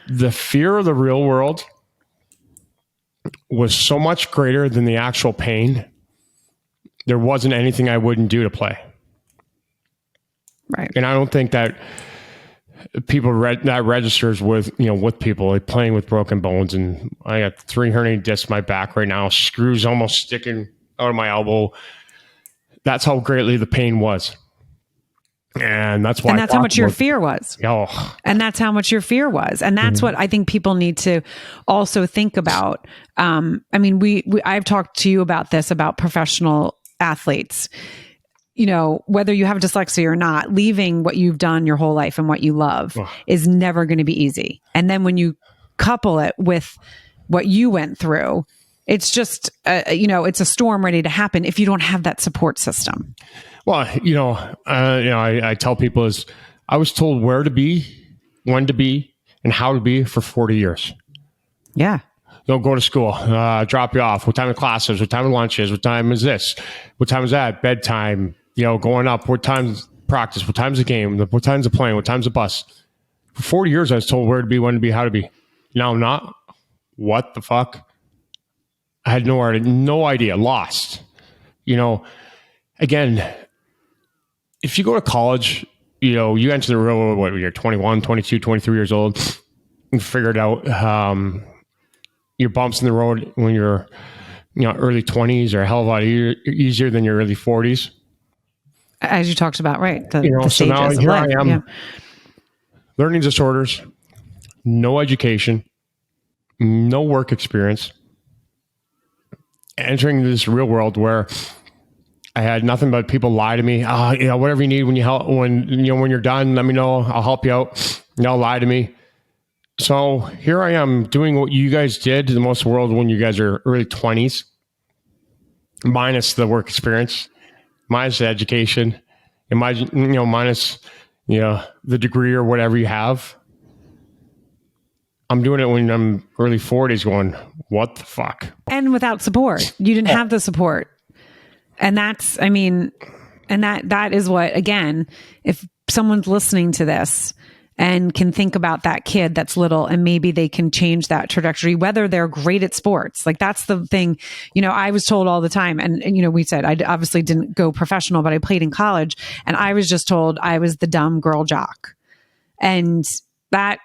The fear of the real world was so much greater than the actual pain. There wasn't anything I wouldn't do to play. Right. And I don't think that people that registers with, you know, with people like playing with broken bones. And I got 3 herniated discs in my back right now, screws almost sticking out of my elbow. That's how greatly the pain was. And that's why. And that's how much your fear was. Oh. And that's how much your fear was. And that's what I think people need to also think about. I mean, I've talked to you about this, about professional athletes. You know, whether you have dyslexia or not, leaving what you've done your whole life and what you love is never going to be easy. And then when you couple it with what you went through, it's just, you know, it's a storm ready to happen if you don't have that support system. Well, I tell people is I was told where to be, when to be, and how to be for 40 years. Yeah. Don't go to school, drop you off, what time the class is, what time the lunch is, what time is this, what time is that, bedtime, you know, going up, what time's practice, what time's the game, what time's the plane, what time's the bus. For 40 years, I was told where to be, when to be, how to be. Now I'm not. What the fuck? I had no idea, lost. You know, again, if you go to college, you know, you enter the real world, what, you're 21, 22, 23 years old, and figure it out. Your bumps in the road when you're, you know, early 20s are a hell of a lot easier than your early 40s. As you talked about, right? You know, so now here I am, learning disorders, no education, no work experience, entering this real world where I had nothing but people lie to me. You know, whatever you need when you're done, let me know. I'll help you out. They'll lie to me. So here I am doing what you guys did in most of the world when you guys are early 20s, minus the work experience, minus the education, and minus, you know, the degree or whatever you have. I'm doing it when I'm early 40s going, what the fuck? And without support. You didn't have the support. And that's, I mean, and that is what, again, if someone's listening to this and can think about that kid that's little, and maybe they can change that trajectory, whether they're great at sports. Like that's the thing, I was told all the time. And we said, I obviously didn't go professional, but I played in college, and I was just told I was the dumb girl jock. And that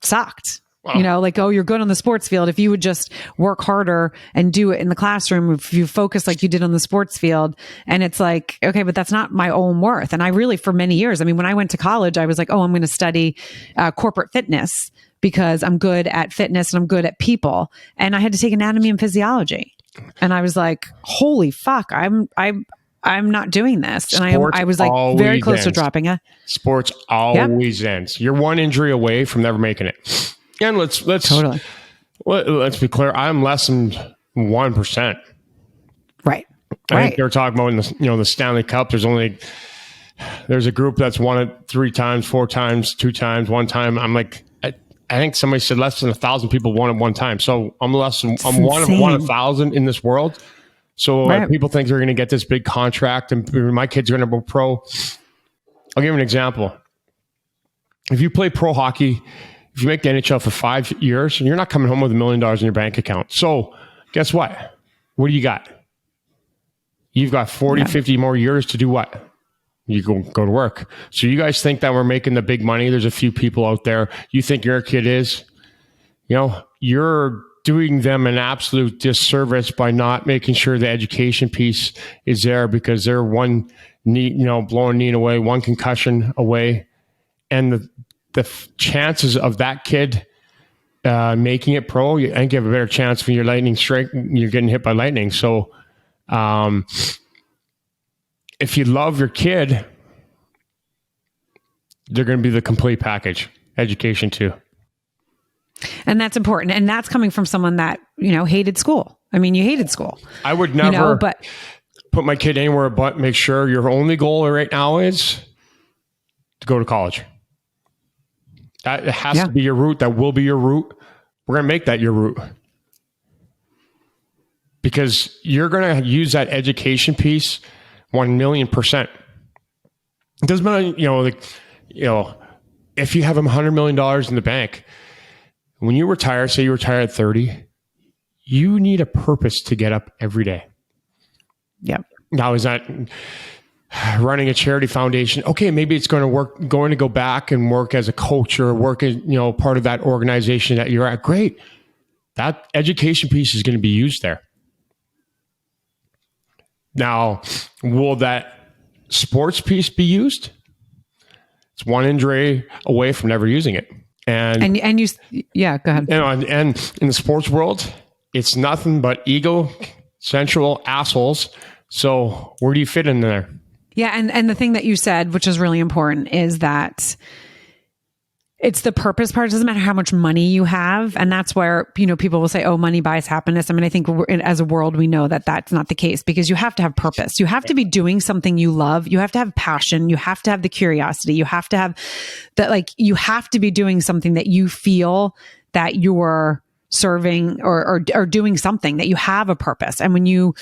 sucked. Wow. Like, oh, you're good on the sports field. If you would just work harder and do it in the classroom, if you focus like you did on the sports field. And it's like, okay, but that's not my own worth. And I really, for many years, when I went to college, I was like, oh, I'm going to study corporate fitness because I'm good at fitness and I'm good at people. And I had to take anatomy and physiology. And I was like, holy fuck, I'm not doing this. And I was like very close to dropping it. Sports always ends. You're one injury away from never making it. And let's totally. Let's be clear. I'm less than 1%. Right. I think they're talking about in the Stanley Cup. There's a group that's won it 3 times, 4 times, 2 times, 1 time. I'm like, I think somebody said less than 1,000 people won it 1 time. So I'm one of 1,000 in this world. So people think they're going to get this big contract and my kids are going to go pro. I'll give you an example. If you play pro hockey, if you make the NHL for 5 years, you're not coming home with $1 million in your bank account. So guess what? What do you got? You've got 40, 50 more years to do what? You go to work. So you guys think that we're making the big money. There's a few people out there. You think your kid is, you're doing them an absolute disservice by not making sure the education piece is there, because they're one knee, blowing knee away, one concussion away. And the chances of that kid making it pro, I think you have a better chance when you're lightning strike, you're getting hit by lightning. So if you love your kid, they're going to be the complete package, education too. And that's important. And that's coming from someone that, hated school. You hated school. I would never put my kid anywhere but make sure your only goal right now is to go to college. That has to be your route. That will be your route. We're going to make that your route. Because you're going to use that education piece 1,000,000%. It doesn't matter, if you have $100 million in the bank, when you retire, say you retire at 30, you need a purpose to get up every day. Yep. Now, is that running a charity foundation? Okay, maybe it's going to go back and work as a coach or work as, part of that organization that you're at. Great. That education piece is going to be used there. Now, will that sports piece be used? It's one injury away from never using it. And you, go ahead. And in the sports world, it's nothing but ego-central assholes. So where do you fit in there? Yeah. And the thing that you said, which is really important, is that it's the purpose part. It doesn't matter how much money you have. And that's where, people will say, oh, money buys happiness. I think as a world, we know that that's not the case, because you have to have purpose. You have to be doing something you love. You have to have passion. You have to have the curiosity. You have to have that, you have to be doing something that you feel that you're serving or doing something, that you have a purpose. And when you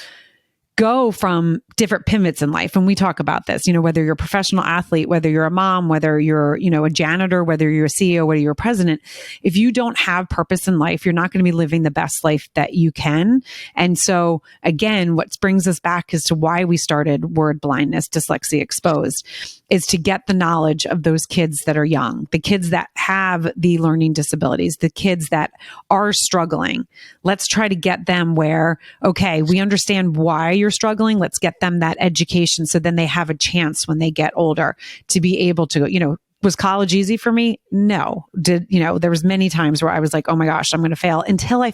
go from different pivots in life, and we talk about this, whether you're a professional athlete, whether you're a mom, whether you're, a janitor, whether you're a CEO, whether you're a president, if you don't have purpose in life, you're not going to be living the best life that you can. And so again, what brings us back as to why we started Word Blindness, Dyslexia Exposed, is to get the knowledge of those kids that are young, the kids that have the learning disabilities, the kids that are struggling. Let's try to get them where, okay, we understand why you're struggling. Let's get them that education, so then they have a chance when they get older to be able to, was college easy for me? No. There was many times where I was like, oh my gosh, I'm going to fail, until I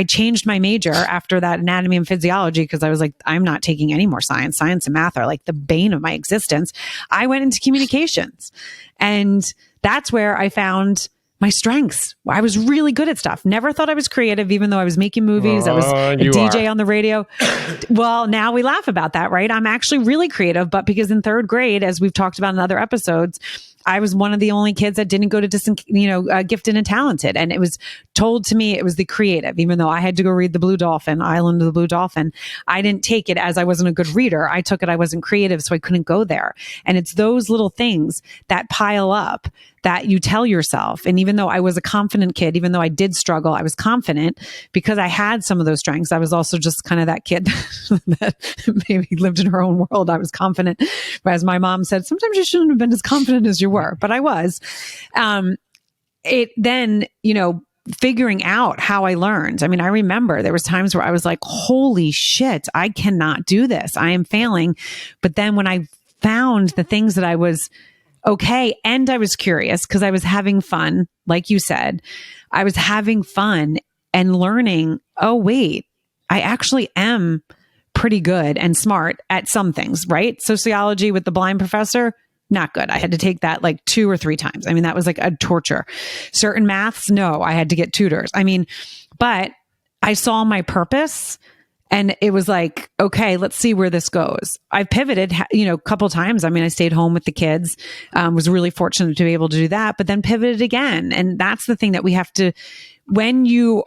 changed my major after that anatomy and physiology, because I was like, I'm not taking any more science. Science and math are like the bane of my existence. I went into communications, and that's where I found my strengths. I was really good at stuff. Never thought I was creative, even though I was making movies. I was a DJ on the radio. Well, now we laugh about that, right? I'm actually really creative, but because in 3rd grade, as we've talked about in other episodes, I was one of the only kids that didn't go to gifted and talented. And it was told to me it was the creative, even though I had to go read the Blue Dolphin, Island of the Blue Dolphin. I didn't take it as I wasn't a good reader. I took it I wasn't creative, so I couldn't go there. And it's those little things that pile up that you tell yourself. And even though I was a confident kid, even though I did struggle, I was confident because I had some of those strengths. I was also just kind of that kid that maybe lived in her own world. I was confident. But as my mom said, sometimes you shouldn't have been as confident as you were, but I was. It then, figuring out how I learned. I mean, I remember there was times where I was like, holy shit, I cannot do this. I am failing. But then when I found the things that I was okay, and I was curious because I was having fun, like you said, I was having fun and learning, oh, wait, I actually am pretty good and smart at some things, right? Sociology with the blind professor, not good. I had to take that like 2 or 3 times. I mean, that was like a torture. Certain maths, no, I had to get tutors. I mean, but I saw my purpose and it was like, okay, let's see where this goes. I've pivoted, a couple times. I mean, I stayed home with the kids, was really fortunate to be able to do that, but then pivoted again. And that's the thing that we have to, when you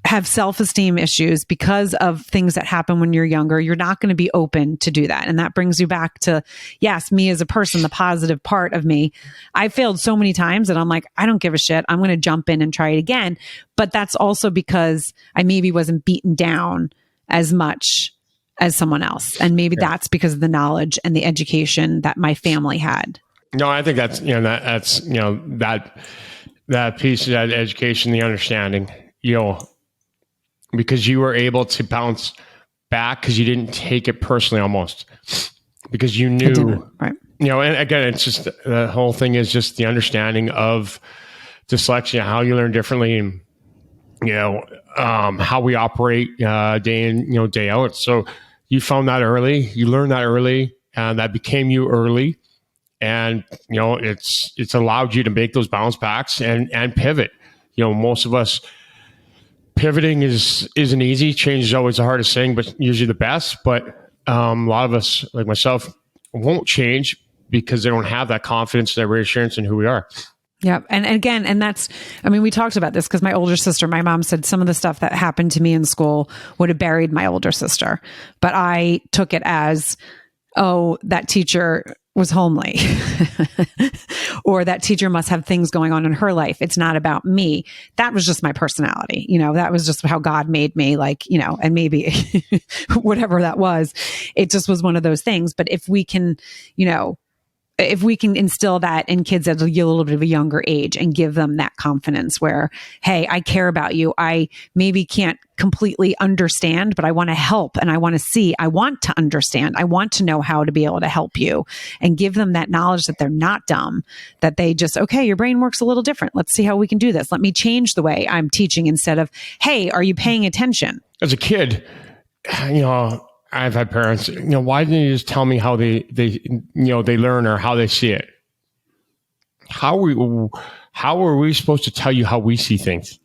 have self-esteem issues because of things that happen when you're younger, you're not going to be open to do that. And that brings you back to, yes, me as a person, the positive part of me. I failed so many times that I'm like, I don't give a shit. I'm going to jump in and try it again. But that's also because I maybe wasn't beaten down as much as someone else. And maybe that's because of the knowledge and the education that my family had. No, I think that's, that piece of that education, the understanding, because you were able to bounce back because you didn't take it personally almost because you knew, right. And again, it's just, the whole thing is just the understanding of dyslexia, how you learn differently and, how we operate day in, day out. So you found that early, you learned that early, and that became you early. And, it's allowed you to make those bounce backs and pivot. Most of us, pivoting isn't easy. Change is always the hardest thing, but usually the best. But a lot of us, like myself, won't change because they don't have that confidence, that reassurance in who we are. Yeah. And again, and that's, I mean, we talked about this because my older sister, my mom said some of the stuff that happened to me in school would have buried my older sister. But I took it as, oh, that teacher was homely or that teacher must have things going on in her life. It's not about me. That was just my personality. That was just how God made me, and maybe whatever that was, it just was one of those things. But if we can, if we can instill that in kids at a little bit of a younger age and give them that confidence where, hey, I care about you. I maybe can't completely understand, but I want to help and I want to see, I want to understand. I want to know how to be able to help you and give them that knowledge that they're not dumb, that they just, okay, your brain works a little different. Let's see how we can do this. Let me change the way I'm teaching instead of, hey, are you paying attention? As a kid, I've had parents, why didn't you just tell me how they learn or how they see it? How are we supposed to tell you how we see things?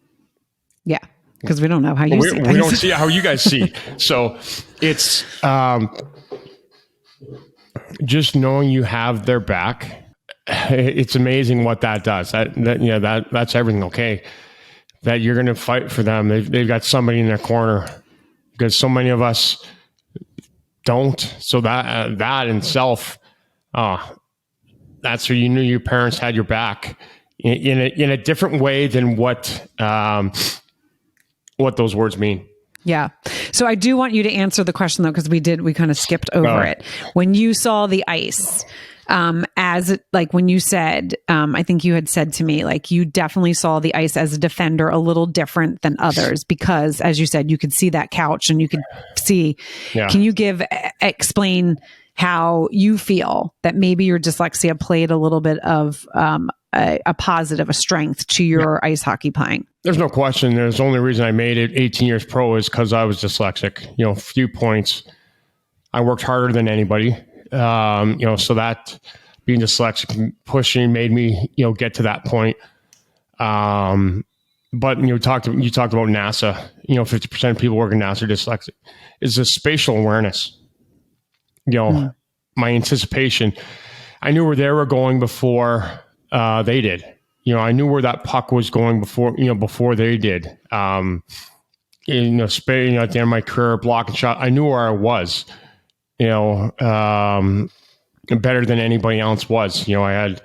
Yeah, because we don't know how you see things. We don't see how you guys see. So it's just knowing you have their back. It's amazing what that does. That's everything. Okay, that you're going to fight for them. They've got somebody in their corner because so many of us don't. So that in itself, that's where you knew your parents had your back in a different way than what those words mean. Yeah. So I do want you to answer the question though, because we kind of skipped over it. When you saw the ice, as like when you said, I think you had said to me, like you definitely saw the ice as a defender a little different than others because as you said, you could see that couch and you could see, Can you explain how you feel that maybe your dyslexia played a little bit of, a positive, a strength to your ice hockey playing? There's no question. There's the only reason I made it 18 years pro is because I was dyslexic, a few points. I worked harder than anybody. So that being dyslexic pushing made me, get to that point. But you talked about NASA, 50% of people working NASA are dyslexic. Is the spatial awareness, my anticipation. I knew where they were going before they did. I knew where that puck was going before they did. At the end of my career, block and shot, I knew where I was. Better than anybody else was. I had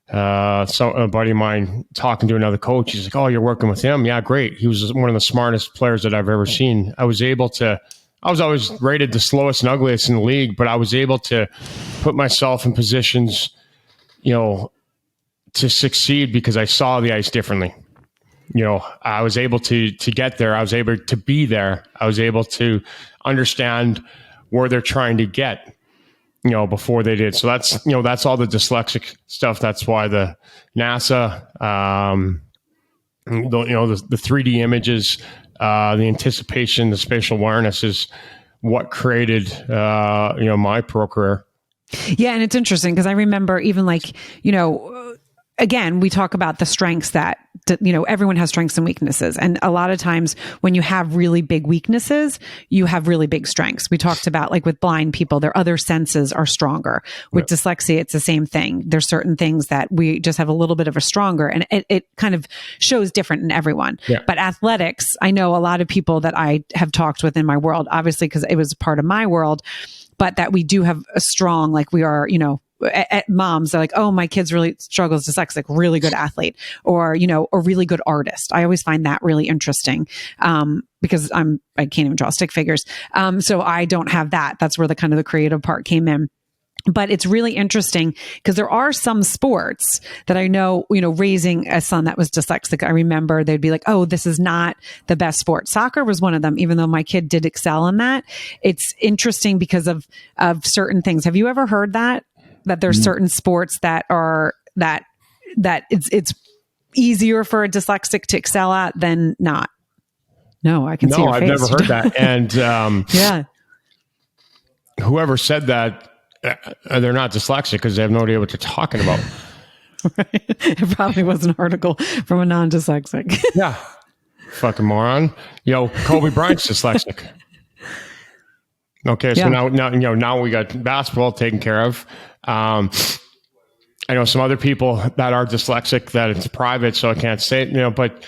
a buddy of mine talking to another coach. He's like, "Oh, you're working with him? Yeah, great." He was one of the smartest players that I've ever seen. I was always rated the slowest and ugliest in the league, but I was able to put myself in positions, to succeed because I saw the ice differently. I was able to get there. I was able to be there. I was able to understand where they're trying to get, before they did. So that's all the dyslexic stuff. That's why the NASA, the 3D images, the anticipation, the spatial awareness is what created, my pro career. Yeah. And it's interesting because I remember even again, we talk about the strengths that, everyone has strengths and weaknesses. And a lot of times when you have really big weaknesses, you have really big strengths. We talked about with blind people, their other senses are stronger. With dyslexia, it's the same thing. There's certain things that we just have a little bit of a stronger, and it kind of shows different in everyone. Yeah. But athletics, I know a lot of people that I have talked with in my world, obviously because it was part of my world, but that we do have a strong, we are, at moms are like, "Oh, my kid's really struggles dyslexic, really good athlete," or, a really good artist. I always find that really interesting. Because I can't even draw stick figures. So I don't have that. That's where the creative part came in. But it's really interesting because there are some sports that I know, raising a son that was dyslexic, I remember they'd be like, "Oh, this is not the best sport." Soccer was one of them, even though my kid did excel in that. It's interesting because of certain things. Have you ever heard that there's certain sports that it's easier for a dyslexic to excel at than not? No, I can see your face. No, I've never heard that. And yeah, whoever said that, they're not dyslexic because they have no idea what they're talking about. Right. It probably was an article from a non-dyslexic. Yeah. Fucking moron. Kobe Bryant's dyslexic. Okay, so now we got basketball taken care of. I know some other people that are dyslexic that it's private, so I can't say it, but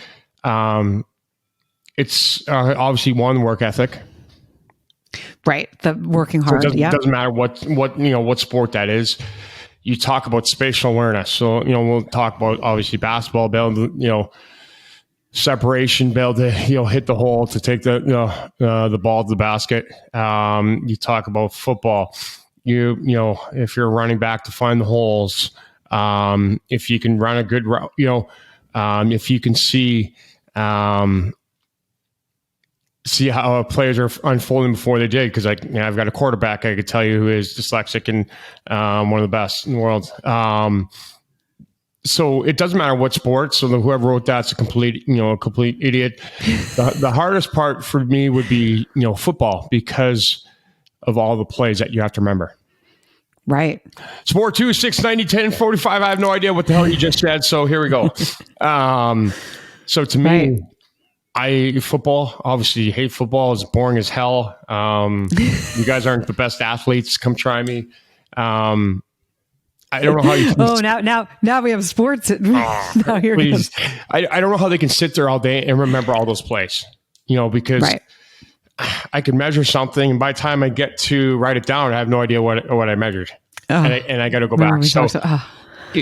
it's obviously one, work ethic. Right. The working hard. So it doesn't matter what sport that is. You talk about spatial awareness. So, we'll talk about obviously basketball, be able to, separation, be able to, hit the hole to take the ball to the basket. You talk about football. If you're a running back, to find the holes. If you can run a good route, if you can see how players are unfolding before they did. Because I've got a quarterback I could tell you who is dyslexic and one of the best in the world. So it doesn't matter what sport. So whoever wrote that's a complete idiot. The hardest part for me would be football because of all the plays that you have to remember. Right. It's 4-2, 690, 10, 45. I have no idea what the hell you just said. So here we go. So to me, football, obviously hate football. It's boring as hell. You guys aren't the best athletes. Come try me. I don't know how you can... Oh, now we have sports. Now here please. I don't know how they can sit there all day and remember all those plays, because I can measure something, and by the time I get to write it down, I have no idea what I measured. And I got to go back. So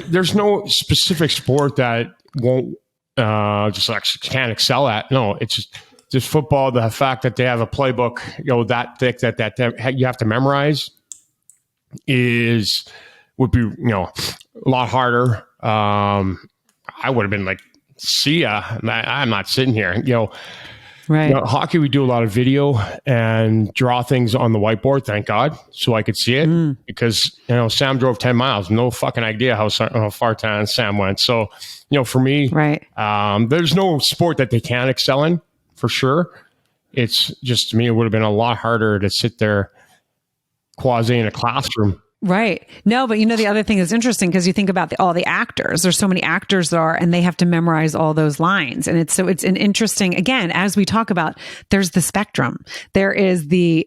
there's no specific sport that won't just can't excel at. No, it's just football. The fact that they have a playbook, that thick that you have to memorize would be a lot harder. I would have been like, "See ya." I'm not sitting here. Right. Hockey, we do a lot of video and draw things on the whiteboard. Thank God, so I could see it because Sam drove 10 miles. No fucking idea how far Sam went. So for me, right. There's no sport that they can excel in for sure. It's just, to me, it would have been a lot harder to sit there quasi in a classroom Right. No, but the other thing is interesting because you think about all the actors. There's so many actors there, and they have to memorize all those lines. And it's an interesting, again, as we talk about, there's the spectrum. There is the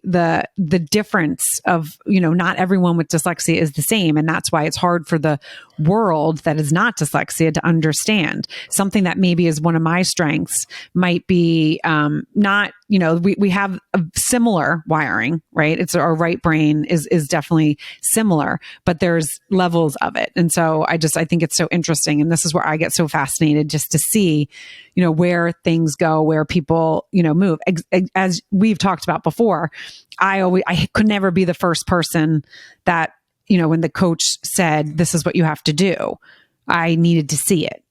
difference of, not everyone with dyslexia is the same. And that's why it's hard for the world that is not dyslexia to understand. Something that maybe is one of my strengths might be not, we have a similar wiring, right? It's our right brain is definitely similar, but there's levels of it. And so I think it's so interesting. And this is where I get so fascinated just to see, where things go, where people, move. As we've talked about before, I could never be the first person that, when the coach said, this is what you have to do, I needed to see it.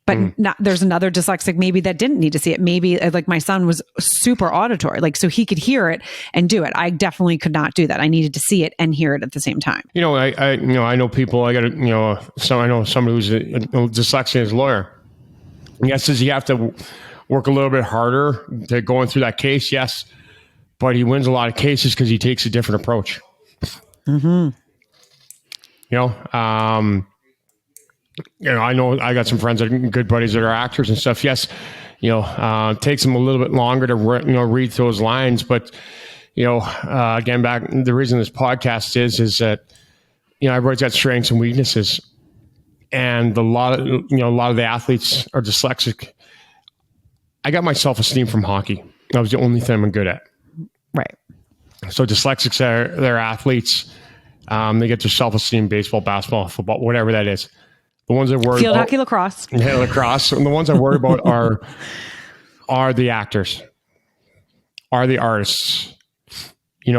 But there's another dyslexic maybe that didn't need to see it. Maybe like my son was super auditory, so he could hear it and do it. I definitely could not do that. I needed to see it and hear it at the same time. I know people. I know somebody who's a dyslexia is a lawyer. Yes, does he have to work a little bit harder to going through that case? Yes, but he wins a lot of cases because he takes a different approach. Mm-hmm. I know I got some friends that are good buddies that are actors and stuff. Yes, it takes them a little bit longer to read those lines, but again, back the reason this podcast is that everybody's got strengths and weaknesses, and a lot of the athletes are dyslexic. I got my self-esteem from hockey. That was the only thing I'm good at. Right. So dyslexics they're athletes. They get their self-esteem, baseball, basketball, football, whatever that is. The ones that worry field hockey, lacrosse. Yeah, lacrosse. And the ones I worry about are the actors, are the artists. Because you're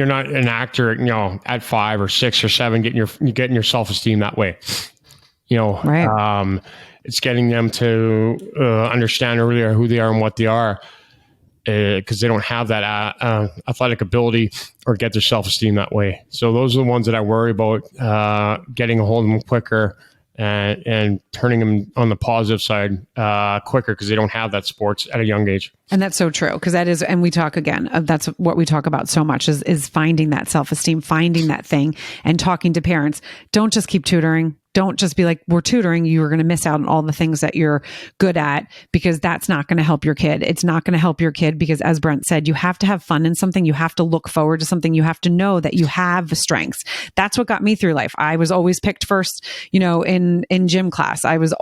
not an actor, at 5 or 6 or 7 getting your self-esteem that way. Right. It's getting them to understand earlier who they are and what they are. Because they don't have that athletic ability or get their self-esteem that way. So those are the ones that I worry about getting a hold of them quicker and turning them on the positive side quicker because they don't have that sports at a young age. And that's so true because that is, and we talk again, that's what we talk about so much is finding that self-esteem, finding that thing and talking to parents. Don't just keep tutoring. Don't just be like, we're tutoring. You are going to miss out on all the things that you're good at because that's not going to help your kid. It's not going to help your kid because, as Brent said, you have to have fun in something. You have to look forward to something. You have to know that you have strengths. That's what got me through life. I was always picked first, in gym class. I was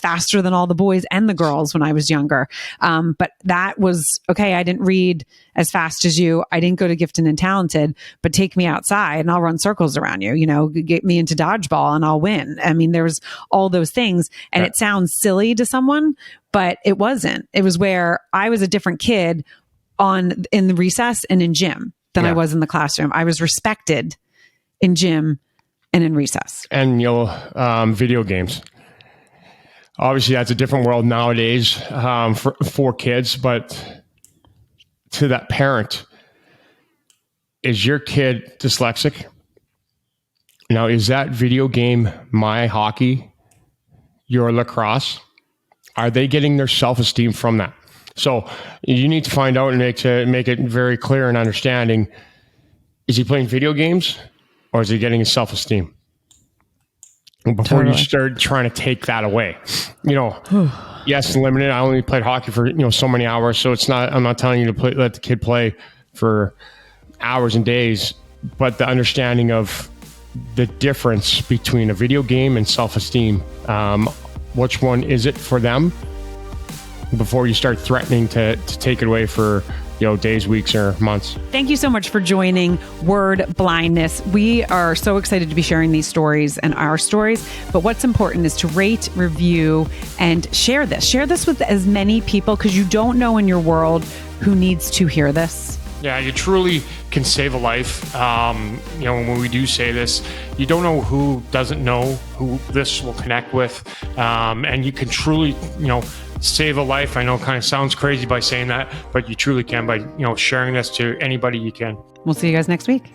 faster than all the boys and the girls when I was younger. But that was okay. I didn't read as fast as you. I didn't go to gifted and talented, but take me outside and I'll run circles around you, get me into dodgeball and I'll win. I mean, there's all those things and it sounds silly to someone, but it wasn't. It was where I was a different kid in the recess and in gym than I was in the classroom. I was respected in gym and in recess. And, video games. Obviously, that's a different world nowadays for kids, but to that parent, is your kid dyslexic? Now, is that video game, my hockey, your lacrosse? Are they getting their self-esteem from that? So you need to find out and make it very clear and understanding. Is he playing video games or is he getting his self-esteem? Before you start trying to take that away, yes, limited. I only played hockey for, so many hours. So I'm not telling you to let the kid play for hours and days, but the understanding of the difference between a video game and self-esteem. Which one is it for them before you start threatening to take it away for days, weeks, or months. Thank you so much for joining Word Blindness. We are so excited to be sharing these stories and our stories, but what's important is to rate, review, and share this. Share this with as many people because you don't know in your world who needs to hear this. Yeah, you truly can save a life. When we do say this, you don't know who doesn't know who this will connect with. And you can truly, save a life. I know it kind of sounds crazy by saying that, but you truly can by, sharing this to anybody you can. We'll see you guys next week.